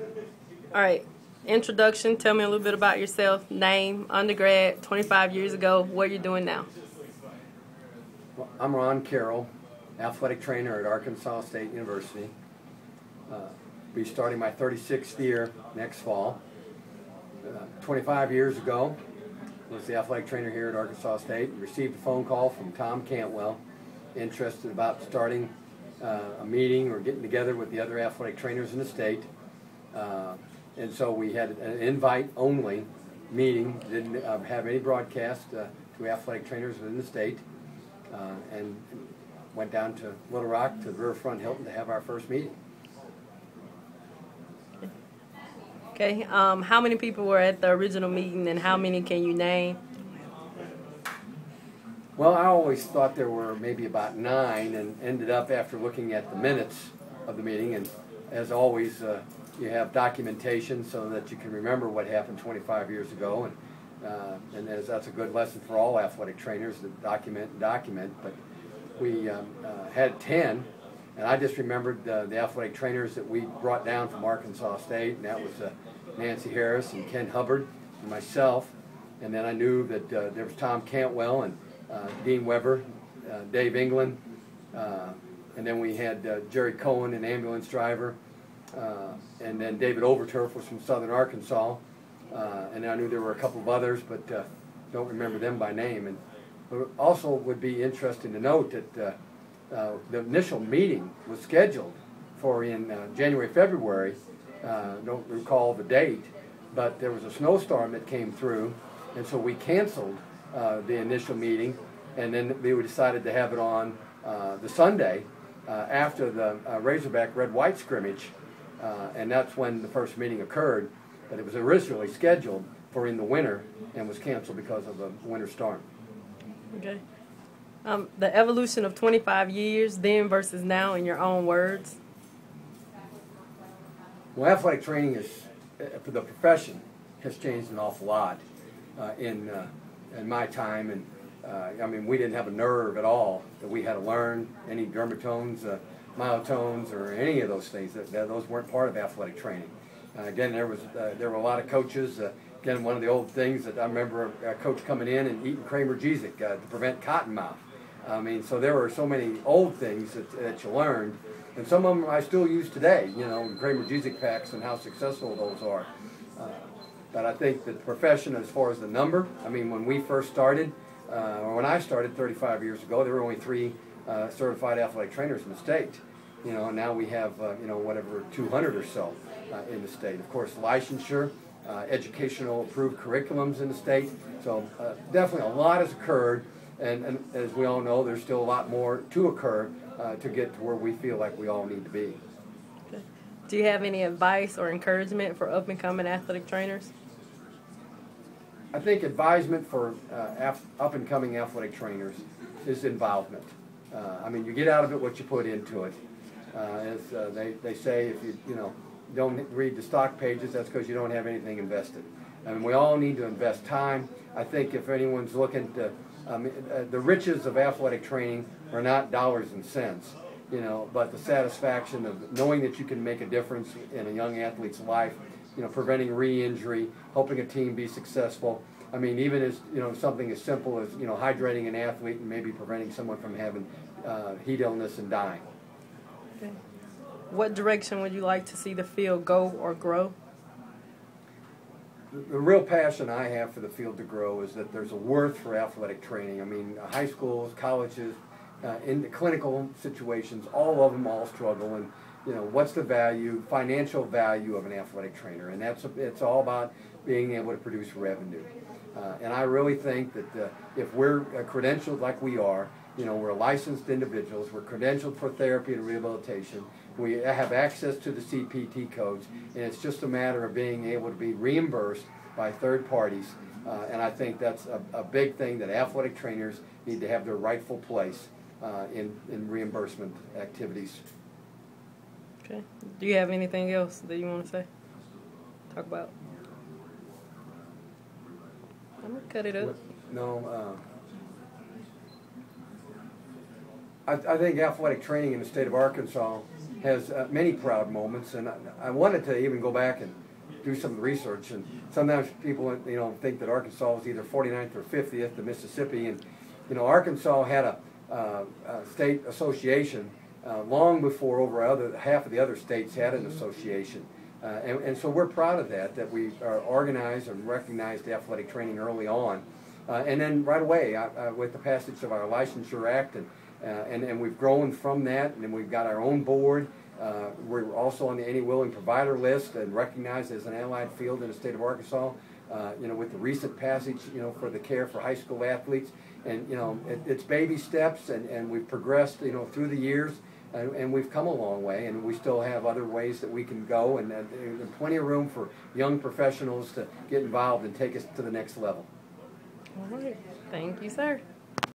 All right. Introduction. Tell me a little bit about yourself. Name, undergrad, 25 years ago. What you're doing now. Well, I'm Ron Carroll, athletic trainer at Arkansas State University. Be starting my 36th year next fall. 25 years ago, I was the athletic trainer here at Arkansas State. Received a phone call from Tom Cantwell, interested about starting a meeting or getting together with the other athletic trainers in the state. And so we had an invite-only meeting, didn't have any broadcast to athletic trainers within the state, and went down to Little Rock to the Riverfront Hilton to have our first meeting. Okay. How many people were at the original meeting, and how many can you name? Well, I always thought there were maybe about 9, and ended up after looking at the minutes of the meeting, and as always, you have documentation so that you can remember what happened 25 years ago, and that's a good lesson for all athletic trainers to document. But we had 10, and I just remembered the athletic trainers that we brought down from Arkansas State, and that was Nancy Harris and Ken Hubbard and myself, and then I knew that there was Tom Cantwell and Dean Weber, Dave England, and then we had Jerry Cohen, an ambulance driver, and then David Overturf was from Southern Arkansas, and I knew there were a couple of others, but don't remember them by name. And also would be interesting to note that the initial meeting was scheduled for in January, February. Don't recall the date, but there was a snowstorm that came through, and so we canceled the initial meeting, and then we decided to have it on the Sunday after the Razorback Red-White scrimmage, and that's when the first meeting occurred. But it was originally scheduled for in the winter and was canceled because of the winter storm. Okay. The evolution of 25 years, then versus now, in your own words. Well, athletic training is, for the profession, has changed an awful lot in my time, and I mean, we didn't have a nerve at all that we had to learn, any dermatones, myotones, or any of those things. Those weren't part of athletic training. Again, there were a lot of coaches. Again, one of the old things that I remember a coach coming in and eating Kramer-Jezik to prevent cotton mouth. I mean, so there were so many old things that you learned, and some of them I still use today, you know, Kramer-Jezik packs and how successful those are. But I think that the profession, as far as the number, I mean, when we first started, or when I started 35 years ago, there were only 3 certified athletic trainers in the state. You know, and now we have, you know, whatever, 200 or so in the state. Of course, licensure, educational approved curriculums in the state. So definitely a lot has occurred, and as we all know, there's still a lot more to occur to get to where we feel like we all need to be. Okay. Do you have any advice or encouragement for up-and-coming athletic trainers? I think advisement for up-and-coming athletic trainers is involvement. I mean, you get out of it what you put into it. As they say, if you know, don't read the stock pages, that's because you don't have anything invested. I mean, we all need to invest time. I think if anyone's looking to, the riches of athletic training are not dollars and cents, you know, but the satisfaction of knowing that you can make a difference in a young athlete's life, you know, preventing re-injury, helping a team be successful. I mean, even as, you know, something as simple as, you know, hydrating an athlete and maybe preventing someone from having heat illness and dying. Okay. What direction would you like to see the field go or grow? The real passion I have for the field to grow is that there's a worth for athletic training. I mean, high schools, colleges, in the clinical situations, all of them all struggle. And, you know, what's the value, financial value of an athletic trainer? And it's all about being able to produce revenue. And I really think that if we're credentialed like we are, you know, we're licensed individuals, we're credentialed for therapy and rehabilitation, we have access to the CPT codes, and it's just a matter of being able to be reimbursed by third parties. And I think that's a big thing, that athletic trainers need to have their rightful place in reimbursement activities. Okay. Do you have anything else that you want to say? Talk about? I'm going to cut it up. No. I think athletic training in the state of Arkansas has many proud moments, and I wanted to even go back and do some research. And sometimes people, think that Arkansas was either 49th or 50th to Mississippi, and Arkansas had a state association long before half of the other states had an association. And so we're proud of that we are organized and recognized athletic training early on. And then right away, with the passage of our Licensure Act, and we've grown from that, and then we've got our own board. We're also on the Any Willing Provider list and recognized as an allied field in the state of Arkansas. With the recent passage, for the care for high school athletes, and it's baby steps, and we've progressed, through the years. And we've come a long way, and we still have other ways that we can go, and there's plenty of room for young professionals to get involved and take us to the next level. All right. Thank you, sir.